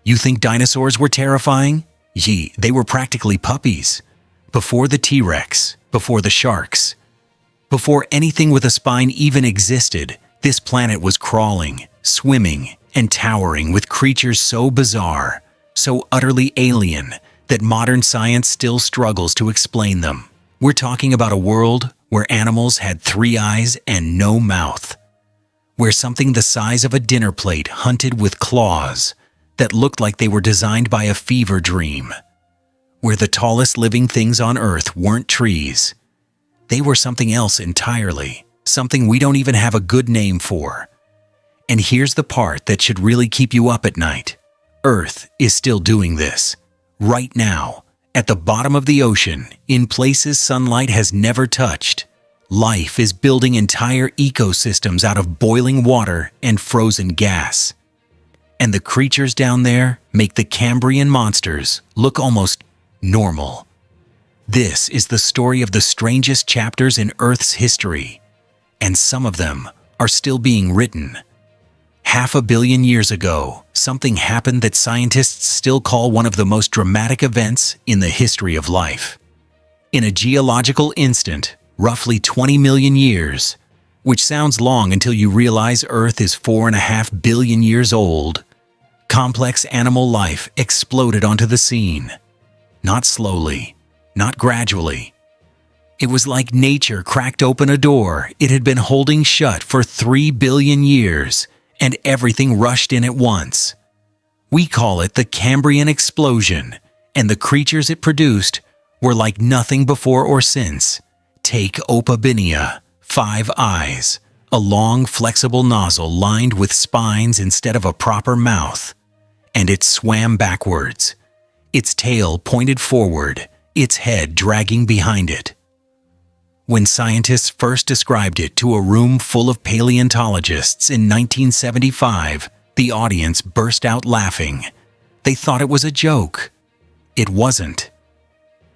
You think dinosaurs were terrifying? Yee, they were practically puppies. Before the T-Rex, before the sharks, before anything with a spine even existed, this planet was crawling, swimming, and towering with creatures so bizarre, so utterly alien, that modern science still struggles to explain them. We're talking about a world where animals had 3 eyes and no mouth, where something the size of a dinner plate hunted with claws that looked like they were designed by a fever dream, where the tallest living things on Earth weren't trees. They were something else entirely, something we don't even have a good name for. And here's the part that should really keep you up at night. Earth is still doing this. Right now, at the bottom of the ocean, in places sunlight has never touched, life is building entire ecosystems out of boiling water and frozen gas. And the creatures down there make the Cambrian Monsters look almost normal. This is the story of the strangest chapters in Earth's history, and some of them are still being written. 500 million years ago, something happened that scientists still call one of the most dramatic events in the history of life. In a geological instant, roughly 20 million years, which sounds long until you realize Earth is 4.5 billion years old, complex animal life exploded onto the scene. Not slowly, not gradually. It was like nature cracked open a door it had been holding shut for 3 billion years, and everything rushed in at once. We call it the Cambrian explosion, and the creatures it produced were like nothing before or since. Take Opabinia, 5 eyes, a long flexible nozzle lined with spines instead of a proper mouth, and it swam backwards, its tail pointed forward, its head dragging behind it. When scientists first described it to a room full of paleontologists in 1975, the audience burst out laughing. They thought it was a joke. It wasn't.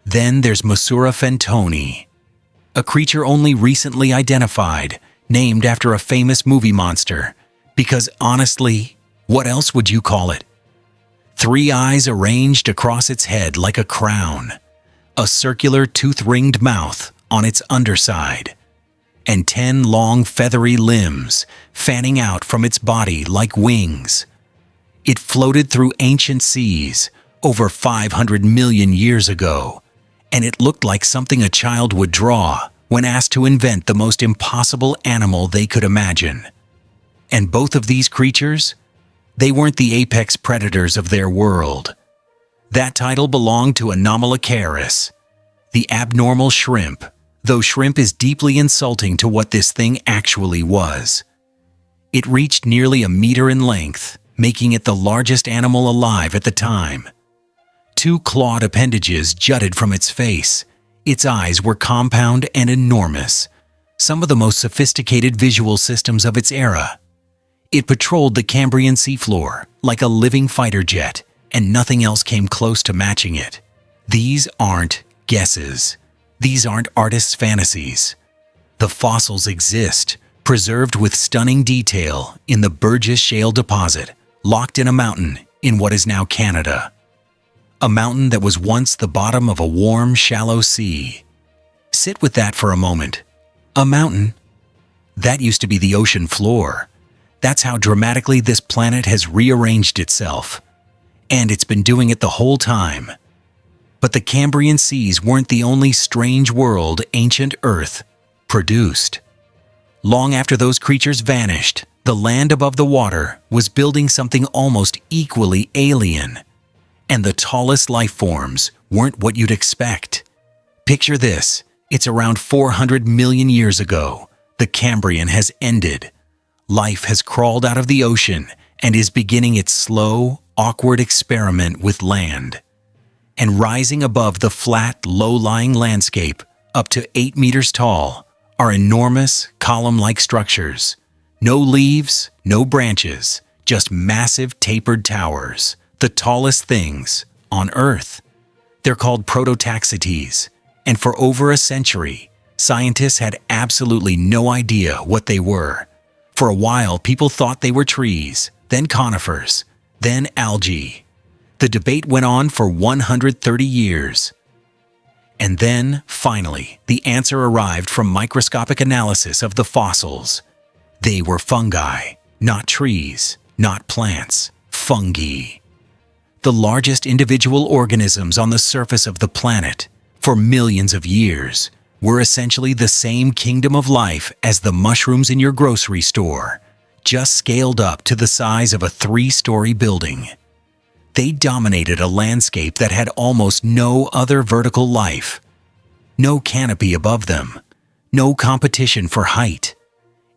Then there's Musura fentoni, a creature only recently identified, named after a famous movie monster, because honestly, what else would you call it? 3 eyes arranged across its head like a crown, a circular tooth-ringed mouth on its underside, and 10 long feathery limbs fanning out from its body like wings. It floated through ancient seas over 500 million years ago, and it looked like something a child would draw when asked to invent the most impossible animal they could imagine. And both of these creatures, they weren't the apex predators of their world. That title belonged to Anomalocaris, the abnormal shrimp, though shrimp is deeply insulting to what this thing actually was. It reached nearly 1 meter in length, making it the largest animal alive at the time. 2 clawed appendages jutted from its face. Its eyes were compound and enormous, some of the most sophisticated visual systems of its era. It patrolled the Cambrian seafloor like a living fighter jet, and nothing else came close to matching it. These aren't guesses. These aren't artists' fantasies. The fossils exist, preserved with stunning detail in the Burgess Shale deposit, locked in a mountain in what is now Canada. A mountain that was once the bottom of a warm, shallow sea. Sit with that for a moment. A mountain? That used to be the ocean floor. That's how dramatically this planet has rearranged itself. And it's been doing it the whole time. But the Cambrian seas weren't the only strange world ancient Earth produced. Long after those creatures vanished, the land above the water was building something almost equally alien. And the tallest life forms weren't what you'd expect. Picture this, it's around 400 million years ago. The Cambrian has ended. Life has crawled out of the ocean and is beginning its slow, awkward experiment with land. And rising above the flat, low-lying landscape, up to 8 meters tall, are enormous, column-like structures. No leaves, no branches, just massive tapered towers, the tallest things on Earth. They're called Prototaxites, and for over a century, scientists had absolutely no idea what they were. For a while, people thought they were trees, then conifers, then algae. The debate went on for 130 years. And then, finally, the answer arrived from microscopic analysis of the fossils. They were fungi, not trees, not plants, fungi. The largest individual organisms on the surface of the planet, for millions of years, were essentially the same kingdom of life as the mushrooms in your grocery store, just scaled up to the size of a 3-story building. They dominated a landscape that had almost no other vertical life. No canopy above them, no competition for height.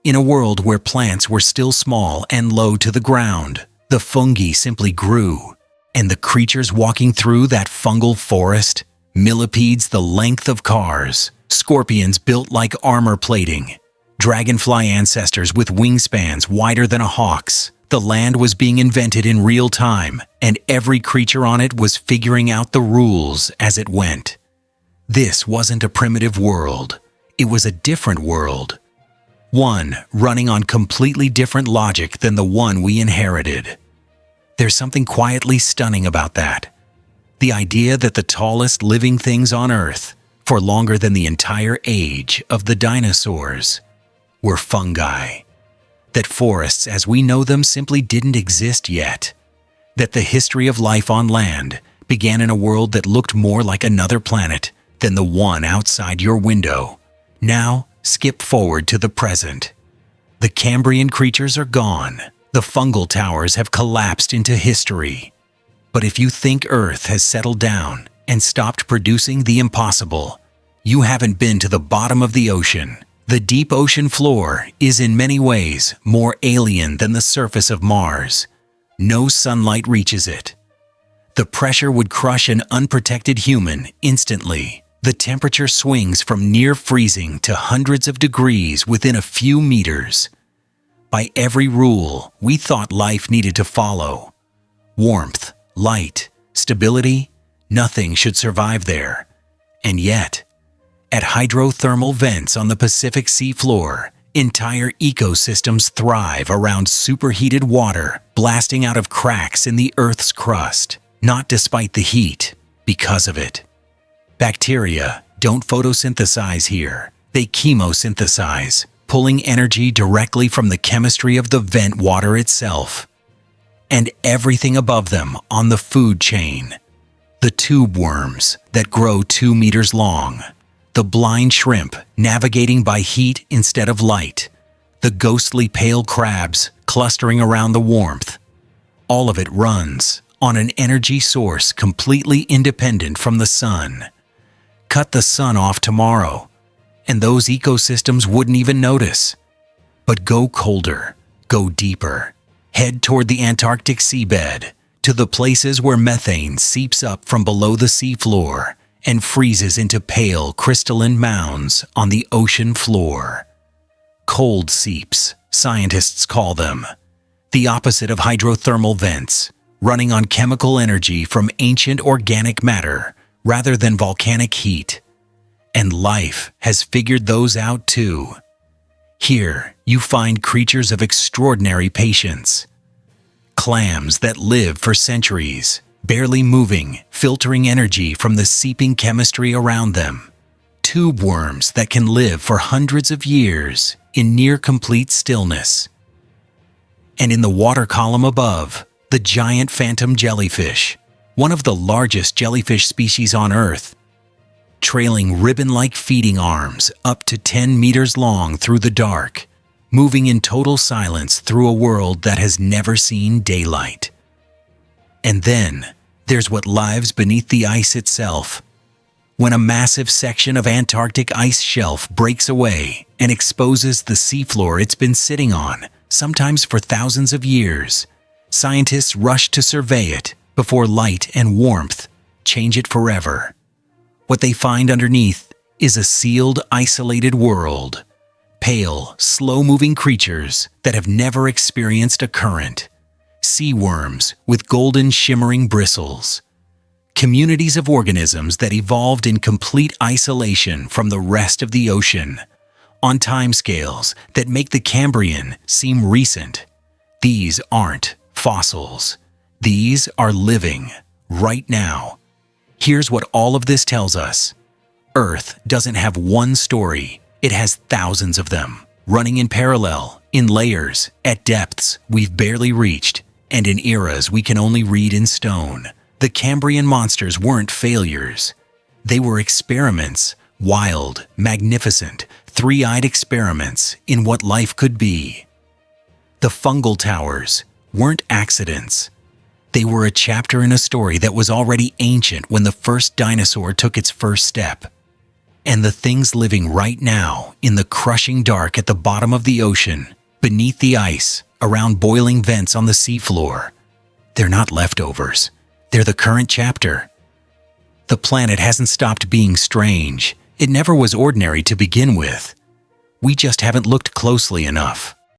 In a world where plants were still small and low to the ground, the fungi simply grew, and the creatures walking through that fungal forest, millipedes the length of cars, scorpions built like armor plating, dragonfly ancestors with wingspans wider than a hawk's. The land was being invented in real time, and every creature on it was figuring out the rules as it went. This wasn't a primitive world. It was a different world. One running on completely different logic than the one we inherited. There's something quietly stunning about that. The idea that the tallest living things on Earth, for longer than the entire age of the dinosaurs, were fungi. That forests as we know them simply didn't exist yet. That the history of life on land began in a world that looked more like another planet than the one outside your window. Now, skip forward to the present. The Cambrian creatures are gone. The fungal towers have collapsed into history. But if you think Earth has settled down and stopped producing the impossible, you haven't been to the bottom of the ocean. The deep ocean floor is in many ways more alien than the surface of Mars. No sunlight reaches it. The pressure would crush an unprotected human instantly. The temperature swings from near freezing to hundreds of degrees within a few meters. By every rule we thought life needed to follow. Warmth, light, stability, nothing should survive there. And yet, at hydrothermal vents on the Pacific seafloor, entire ecosystems thrive around superheated water blasting out of cracks in the Earth's crust, not despite the heat, because of it. Bacteria don't photosynthesize here, they chemosynthesize, pulling energy directly from the chemistry of the vent water itself. And everything above them on the food chain. The tube worms that grow 2 meters long. The blind shrimp navigating by heat instead of light, the ghostly pale crabs clustering around the warmth. All of it runs on an energy source completely independent from the sun. Cut the sun off tomorrow, and those ecosystems wouldn't even notice. But go colder, go deeper, head toward the Antarctic seabed, to the places where methane seeps up from below the seafloor and freezes into pale crystalline mounds on the ocean floor. Cold seeps, scientists call them. The opposite of hydrothermal vents, running on chemical energy from ancient organic matter rather than volcanic heat. And life has figured those out too. Here you find creatures of extraordinary patience. Clams that live for centuries, barely moving, filtering energy from the seeping chemistry around them. Tube worms that can live for hundreds of years in near-complete stillness. And in the water column above, the giant phantom jellyfish, one of the largest jellyfish species on Earth, trailing ribbon-like feeding arms up to 10 meters long through the dark, moving in total silence through a world that has never seen daylight. And then, there's what lives beneath the ice itself. When a massive section of Antarctic ice shelf breaks away and exposes the seafloor it's been sitting on, sometimes for thousands of years, scientists rush to survey it before light and warmth change it forever. What they find underneath is a sealed, isolated world. Pale, slow-moving creatures that have never experienced a current. Sea worms with golden shimmering bristles. Communities of organisms that evolved in complete isolation from the rest of the ocean, on timescales that make the Cambrian seem recent. These aren't fossils. These are living, right now. Here's what all of this tells us. Earth doesn't have one story, it has thousands of them, running in parallel, in layers, at depths we've barely reached, and in eras we can only read in stone. The Cambrian monsters weren't failures. They were experiments, wild, magnificent, three-eyed experiments in what life could be. The fungal towers weren't accidents. They were a chapter in a story that was already ancient when the first dinosaur took its first step. And the things living right now in the crushing dark at the bottom of the ocean, beneath the ice, around boiling vents on the seafloor, they're not leftovers. They're the current chapter. The planet hasn't stopped being strange. It never was ordinary to begin with. We just haven't looked closely enough.